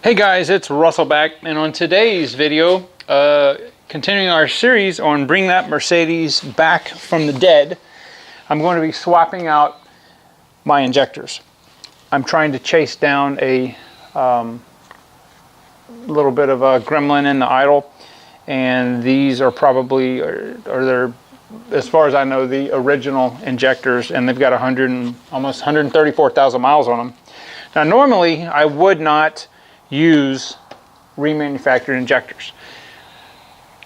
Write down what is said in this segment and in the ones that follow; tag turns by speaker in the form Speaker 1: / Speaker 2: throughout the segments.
Speaker 1: Hey guys, it's Russell back, and on today's video, continuing our series on Bring That Mercedes Back from the Dead, I'm going to be swapping out my injectors. I'm trying to chase down a little bit of a gremlin in the idle, and these are probably, they're, as far as I know, the original injectors, and they've got almost 134,000 miles on them. Now normally I would not use remanufactured injectors.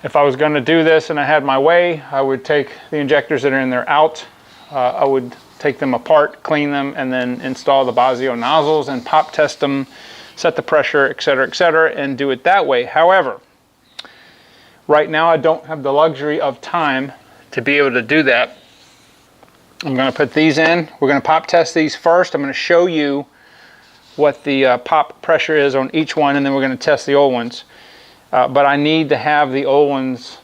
Speaker 1: If I was going to do this and I had my way, I would take the injectors that are in there out. I would take them apart, clean them, and then install the Bosio nozzles and pop test them, set the pressure, etc., and do it that way. However, right now I don't have the luxury of time to be able to do that. I'm going to put these in. We're going to pop test these first. I'm going to show you what the pop pressure is on each one, and then we're going to test the old ones. But I need to have the old ones,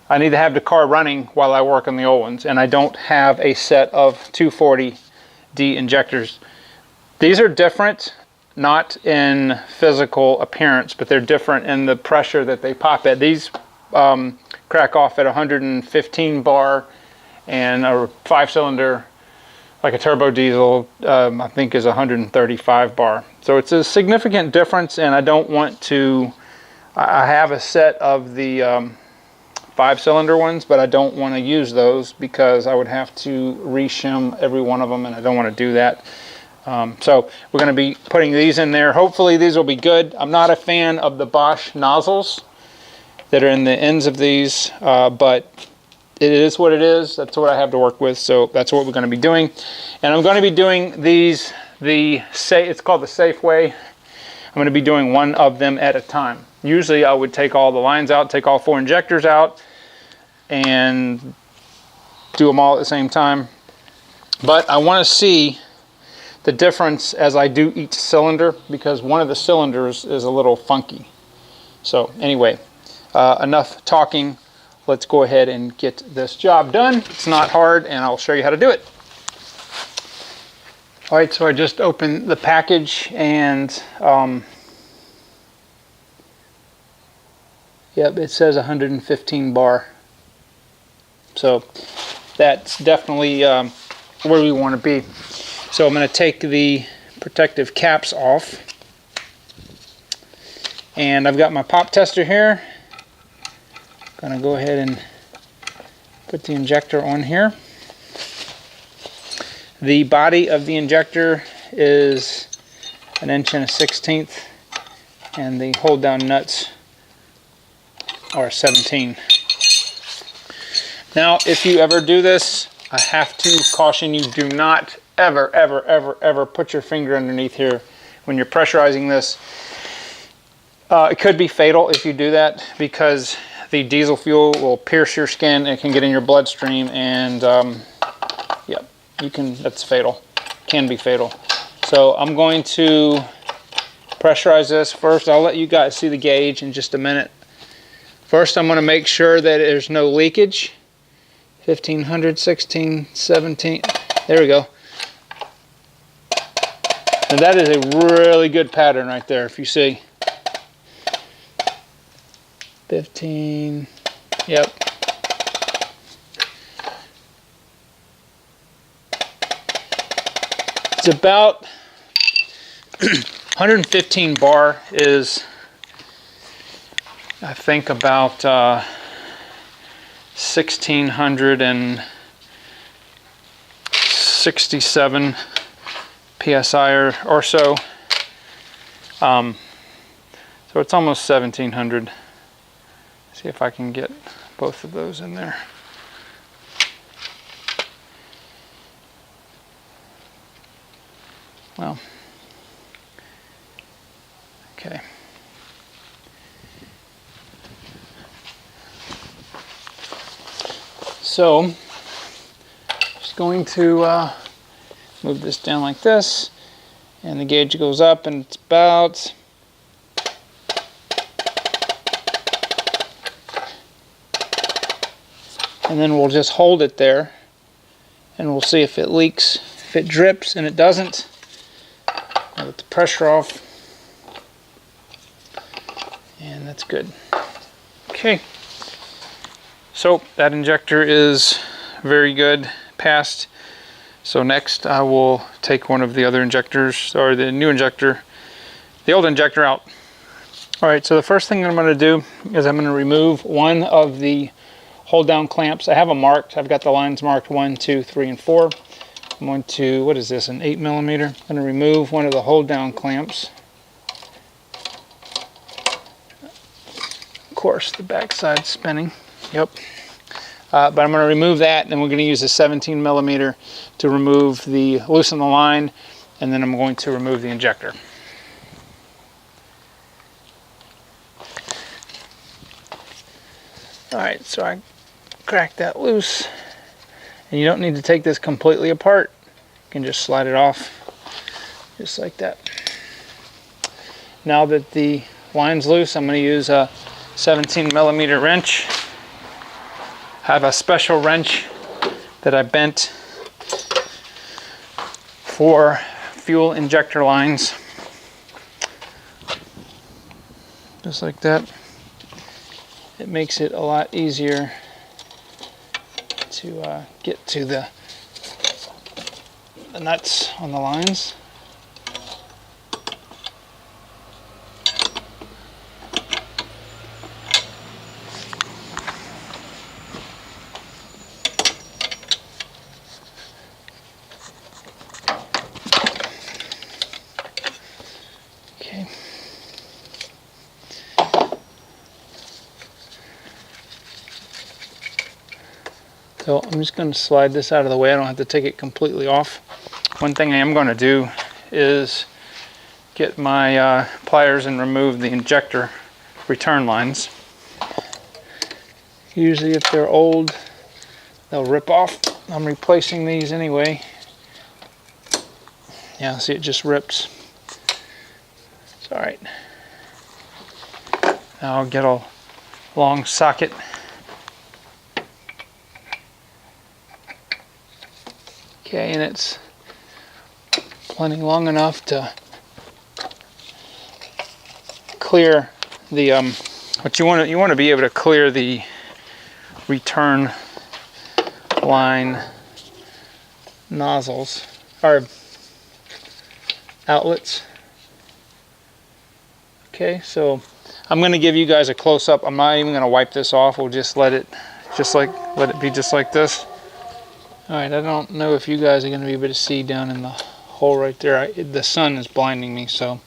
Speaker 1: I need to have the car running while I work on the old ones, and I don't have a set of 240D injectors. These are different, not in physical appearance, but they're different in the pressure that they pop at. These crack off at 115 bar, and a 5-cylinder, like a turbo diesel, I think is 135 bar. So it's a significant difference, and I don't want to, I have a set of the 5-cylinder ones, but I don't want to use those because I would have to re-shim every one of them, and I don't want to do that. So we're going to be putting these in there. Hopefully these will be good. I'm not a fan of the Bosch nozzles that are in the ends of these, but it is what it is. That's what I have to work with, so that's what we're going to be doing. And I'm going to be doing these, it's called the safe way. I'm going to be doing one of them at a time. Usually I would take all the lines out, take all 4 injectors out, and do them all at the same time. But I want to see the difference as I do each cylinder, because one of the cylinders is a little funky. So anyway, enough talking. Let's go ahead and get this job done. It's not hard, and I'll show you how to do it. All right, so I just opened the package, and yep, it says 115 bar. So that's definitely where we want to be. So I'm going to take the protective caps off, and I've got my pop tester here. Going to go ahead and put the injector on here. The body of the injector is 1 1/16 inches, and the hold down nuts are 17. Now, if you ever do this, I have to caution you, do not ever put your finger underneath here when you're pressurizing this. It could be fatal if you do that, because the diesel fuel will pierce your skin. It can get in your bloodstream, and yeah, that's fatal. Can be fatal. So I'm going to pressurize this first. I'll let you guys see the gauge in just a minute. First, I'm going to make sure that there's no leakage. 1500, 16, 17. There we go. And that is a really good pattern right there, if you see. 15, yep. It's about 115 bar is, I think, about 1667 psi or so. So it's almost 1700. See if I can get both of those in there. Well, okay. So, just going to move this down like this, and the gauge goes up, and it's about and then we'll just hold it there, and we'll see if it leaks. If it drips, and it doesn't, I'll let the pressure off. And that's good. Okay. So that injector is very good, passed. So next I will take one of the other injectors, or the new injector, the old injector out. All right, so the first thing I'm going to do is I'm going to remove one of the hold down clamps. I have them marked. I've got the lines marked 1, 2, 3, and 4. I'm going to, what is this, an 8mm? I'm going to remove one of the hold down clamps. Of course, the back side's spinning. Yep. But I'm going to remove that, and then we're going to use a 17mm to remove the, loosen the line, and then I'm going to remove the injector. Alright, so I cracked that loose, and you don't need to take this completely apart. You can just slide it off, just like that. Now that the line's loose, I'm going to use a 17mm wrench. I have a special wrench that I bent for fuel injector lines, just like that. It makes it a lot easier to get to the nuts on the lines. Okay. So I'm just going to slide this out of the way. I don't have to take it completely off. One thing I am going to do is get my pliers and remove the injector return lines. Usually if they're old, they'll rip off. I'm replacing these anyway. Yeah, see, it just rips. It's all right. Now I'll get a long socket. Okay, and it's plenty long enough to clear the what you want to be able to clear the return line nozzles or outlets. Okay, so I'm going to give you guys a close-up. I'm not even going to wipe this off. We'll just let it be just like this. Alright, I don't know if you guys are going to be able to see down in the hole right there. The sun is blinding me, so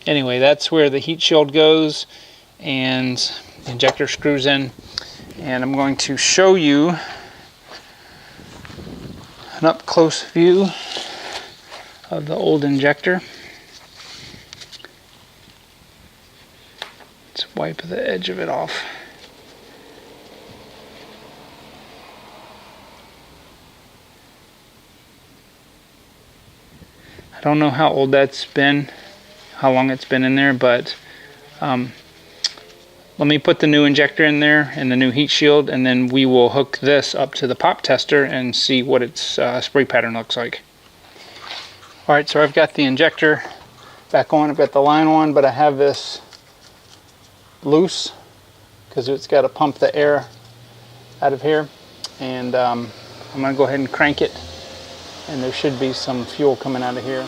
Speaker 1: anyway, that's where the heat shield goes and the injector screws in. And I'm going to show you an up-close view of the old injector. Let's wipe the edge of it off. I don't know how old that's been, how long it's been in there, but let me put the new injector in there and the new heat shield, and then we will hook this up to the pop tester and see what its spray pattern looks like. Alright, so I've got the injector back on. I've got the line on, but I have this loose because it's got to pump the air out of here, and I'm going to go ahead and crank it, and there should be some fuel coming out of here.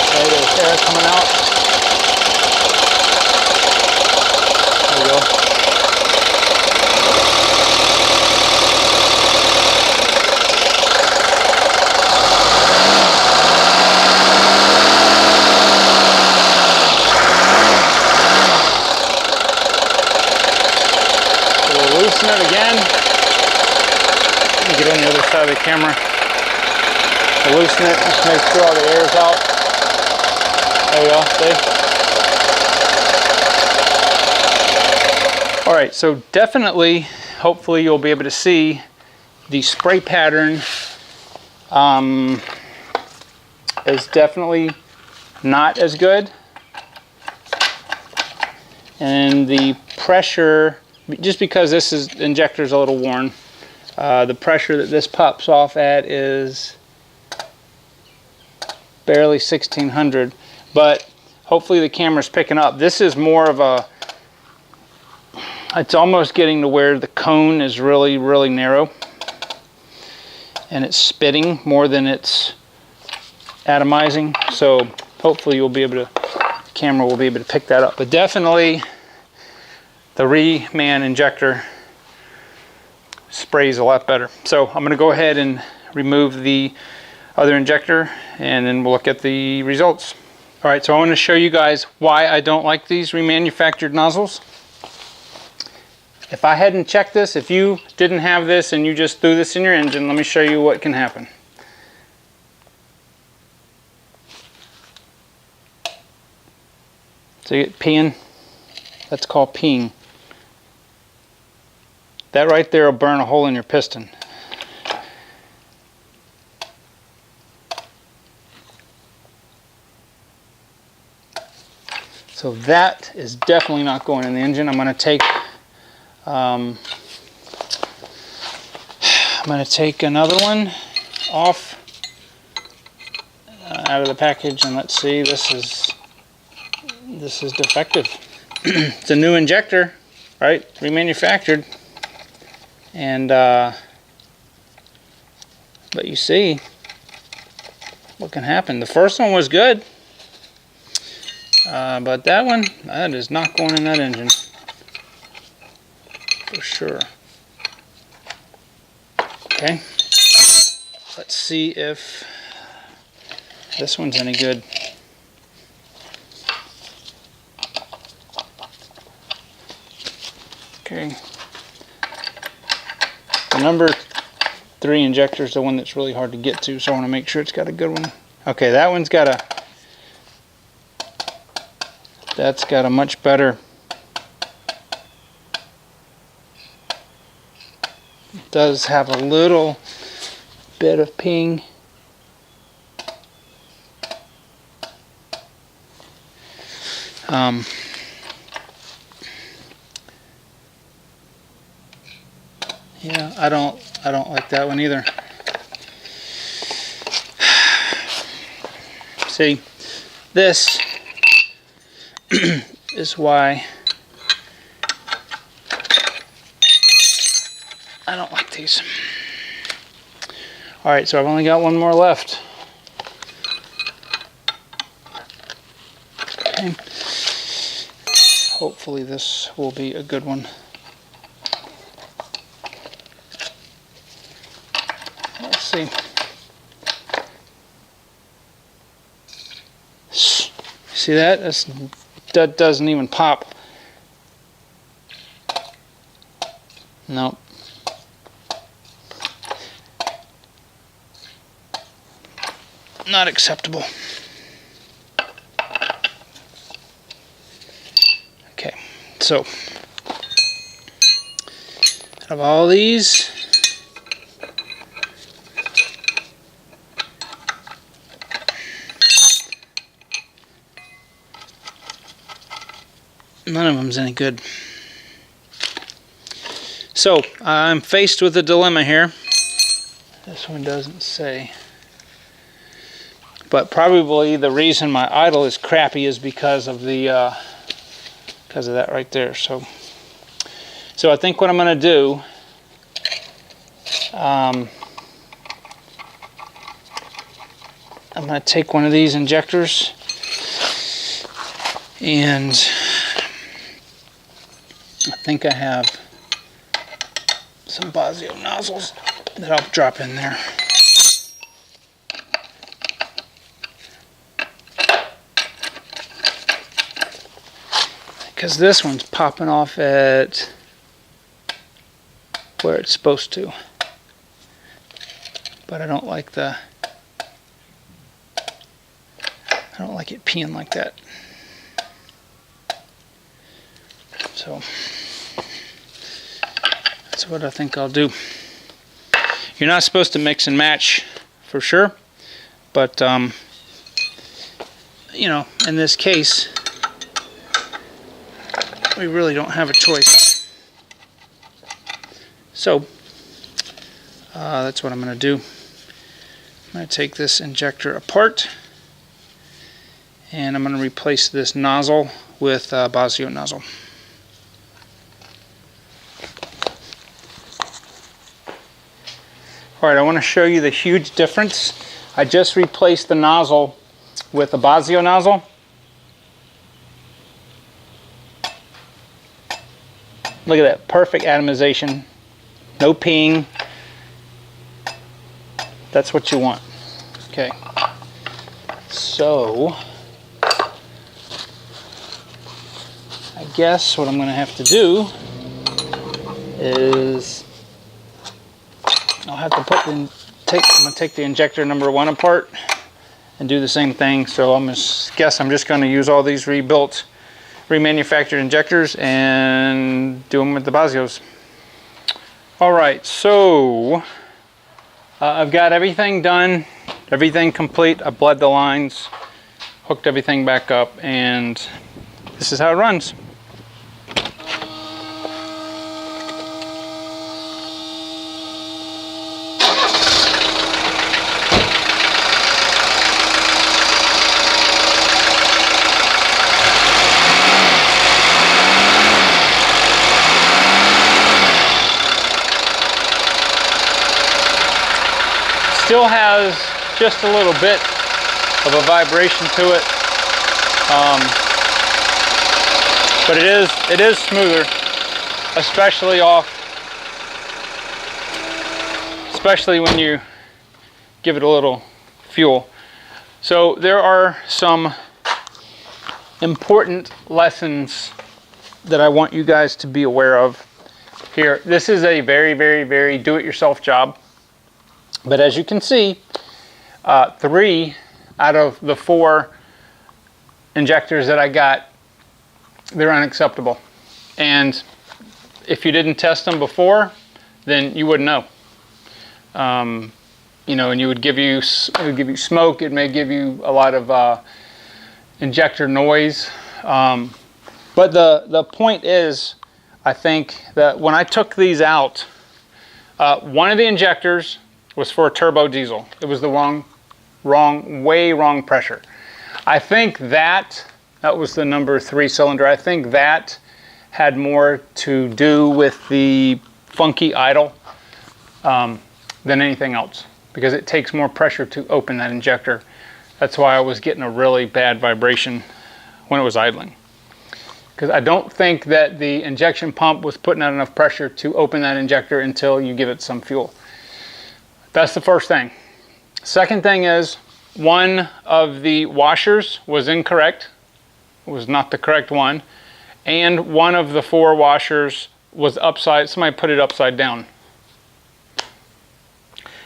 Speaker 1: Okay, there's air coming out. There we go. Loosen it again. Let me get on the other side of the camera. I'll loosen it, just make sure all the air is out. There you go, see? Alright, so definitely, hopefully you'll be able to see the spray pattern is definitely not as good and the pressure, just because this injector is a little worn, the pressure that this pops off at is barely 1600, but hopefully the camera's picking up. This is more of a, it's almost getting to where the cone is really, really narrow, and it's spitting more than it's atomizing. So hopefully you'll be able to, the camera will be able to pick that up. But definitely the Reman injector sprays a lot better. So I'm going to go ahead and remove the other injector, and then we'll look at the results. All right, so I want to show you guys why I don't like these remanufactured nozzles. If I hadn't checked this, if you didn't have this and you just threw this in your engine, let me show you what can happen. So you get peeing. That's called peeing. That right there will burn a hole in your piston. So that is definitely not going in the engine. I'm going to take another one off out of the package, and let's see. This is defective. It's a new injector, right? Remanufactured, and but you see what can happen. The first one was good, but that one, that is not going in that engine for sure. Okay, let's see if this one's any good. Okay, the number 3 injector is the one that's really hard to get to, so I want to make sure it's got a good one. Okay, that one's got a, that's got a much better, it does have a little bit of ping. Yeah, I don't like that one either. See, this is why I don't like these. All right, so I've only got one more left. Okay. Hopefully this will be a good one. Let's see. See that? That doesn't even pop. Nope. Not acceptable. Okay, so out of all these, none of them's any good. So I'm faced with a dilemma here. This one doesn't say. But probably the reason my idle is crappy is because of the because of that right there. So I think what I'm going to do, I'm going to take one of these injectors, and I think I have some Bosio nozzles that I'll drop in there. Because this one's popping off at where it's supposed to. But I don't like the, I don't like it peeing like that. So that's what I think I'll do. You're not supposed to mix and match for sure, but you know, in this case, we really don't have a choice. So that's what I'm going to do. I'm going to take this injector apart, and I'm going to replace this nozzle with a Bosio nozzle. Alright, I want to show you the huge difference. I just replaced the nozzle with a Bosio nozzle. Look at that, perfect atomization, no peeing. That's what you want. Okay, so I guess what I'm going to have to do is I'll have to put I'm going to take the injector number 1 apart and do the same thing. So I'm just going to use all these rebuilt, remanufactured injectors and do them with the Bosios. All right, so I've got everything done, everything complete. I bled the lines, hooked everything back up, and this is how it runs. Still has just a little bit of a vibration to it, but it is smoother, especially when you give it a little fuel. So there are some important lessons that I want you guys to be aware of here. This is a very, very, very do-it-yourself job. But as you can see, 3 out of the 4 injectors that I got, they're unacceptable. And if you didn't test them before, then you wouldn't know. You know, and it would give you smoke. It may give you a lot of injector noise. But the point is, I think that when I took these out, one of the injectors was for a turbo diesel. It was the way wrong pressure. I think that was the number 3 cylinder. I think that had more to do with the funky idle than anything else, because it takes more pressure to open that injector. That's why I was getting a really bad vibration when it was idling, because I don't think that the injection pump was putting out enough pressure to open that injector until you give it some fuel. That's the first thing. Second thing is, one of the washers was incorrect. It was not the correct one. And one of the 4 washers was somebody put it upside down.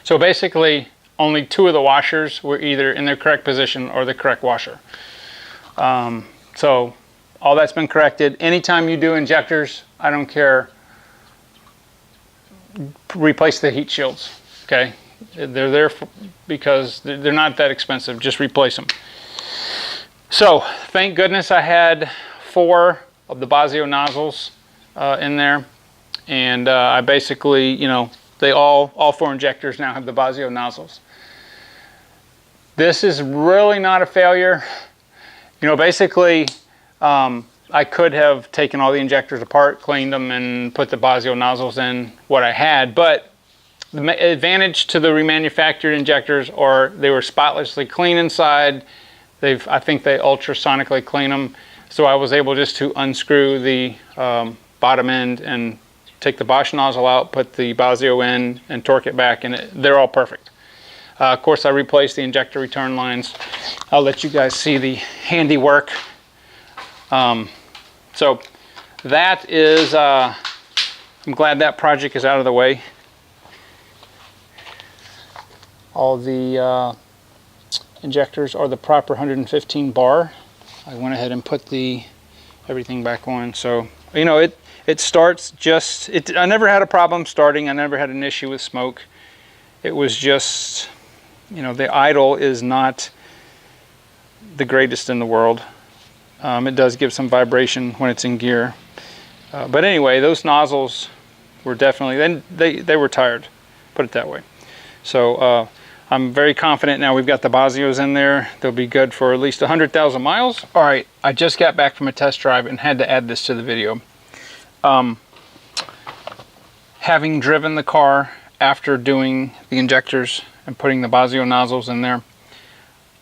Speaker 1: So basically, only 2 of the washers were either in their correct position or the correct washer. So all that's been corrected. Anytime you do injectors, I don't care, replace the heat shields. Okay, they're there because they're not that expensive. Just replace them. So thank goodness I had 4 of the Bosio nozzles in there, and I basically, you know, all 4 injectors now have the Bosio nozzles. This is really not a failure. You know, basically, I could have taken all the injectors apart, cleaned them, and put the Bosio nozzles in what I had, but the advantage to the remanufactured injectors are they were spotlessly clean inside. I think they ultrasonically clean them. So I was able just to unscrew the bottom end and take the Bosch nozzle out, put the Bosio in, and torque it back, and they're all perfect. Of course, I replaced the injector return lines. I'll let you guys see the handiwork. So that is, I'm glad that project is out of the way. All the injectors are the proper 115 bar. I went ahead and put everything back on. So, you know, it starts I never had a problem starting. I never had an issue with smoke. It was just, you know, the idle is not the greatest in the world. It does give some vibration when it's in gear. But anyway, those nozzles were definitely, then they were tired, put it that way. So I'm very confident now we've got the Bosios in there. They'll be good for at least 100,000 miles. All right, I just got back from a test drive and had to add this to the video. Having driven the car after doing the injectors and putting the Bosio nozzles in there,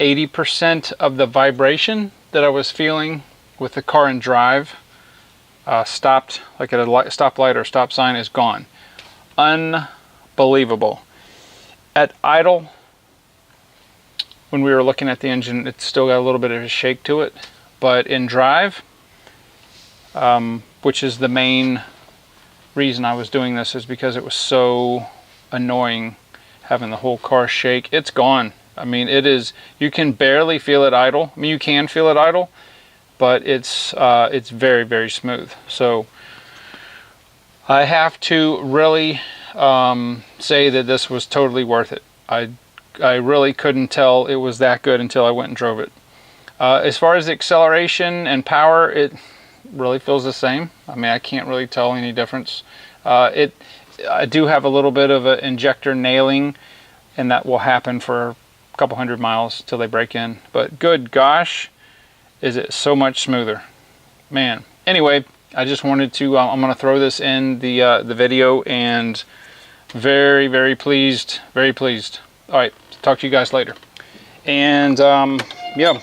Speaker 1: 80% of the vibration that I was feeling with the car in drive, stopped, like at a stoplight or stop sign, is gone. Unbelievable. At idle, when we were looking at the engine, it's still got a little bit of a shake to it, but in drive, which is the main reason I was doing this, is because it was so annoying having the whole car shake. It's gone. I mean, it is, you can barely feel it idle. I mean, you can feel it idle, but it's very, very smooth. So I have to really say that this was totally worth it. I really couldn't tell it was that good until I went and drove it. As far as the acceleration and power, it really feels the same. I mean, I can't really tell any difference. I do have a little bit of an injector nailing, and that will happen for a couple hundred miles till they break in. But good gosh, is it so much smoother, man. Anyway, I just wanted to, I'm going to throw this in the video, and very, very pleased, very pleased. All right, talk to you guys later. And yeah,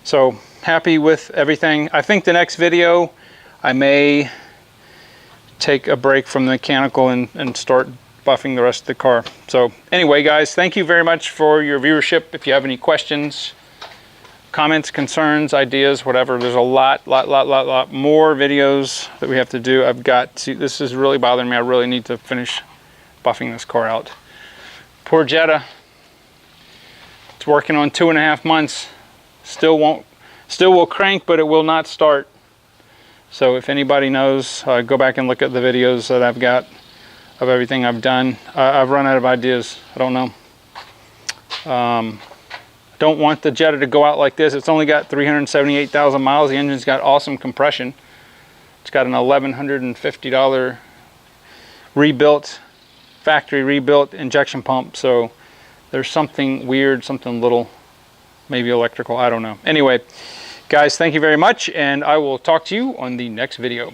Speaker 1: so happy with everything. I think the next video I may take a break from the mechanical and start buffing the rest of the car. So anyway, guys, thank you very much for your viewership. If you have any questions, comments, concerns, ideas, whatever, there's a lot more videos that we have to do. I've got to, this is really bothering me. I really need to finish buffing this car out. Poor Jetta. It's working on 2.5 months. Still will crank, but it will not start. So if anybody knows, go back and look at the videos that I've got of everything I've done. I've run out of ideas. I don't know. Don't want the Jetta to go out like this. It's only got 378,000 miles. The engine's got awesome compression. It's got an $1,150 rebuilt, factory rebuilt injection pump. So there's something weird, something little, maybe electrical, I don't know. Anyway, guys, thank you very much, and I will talk to you on the next video.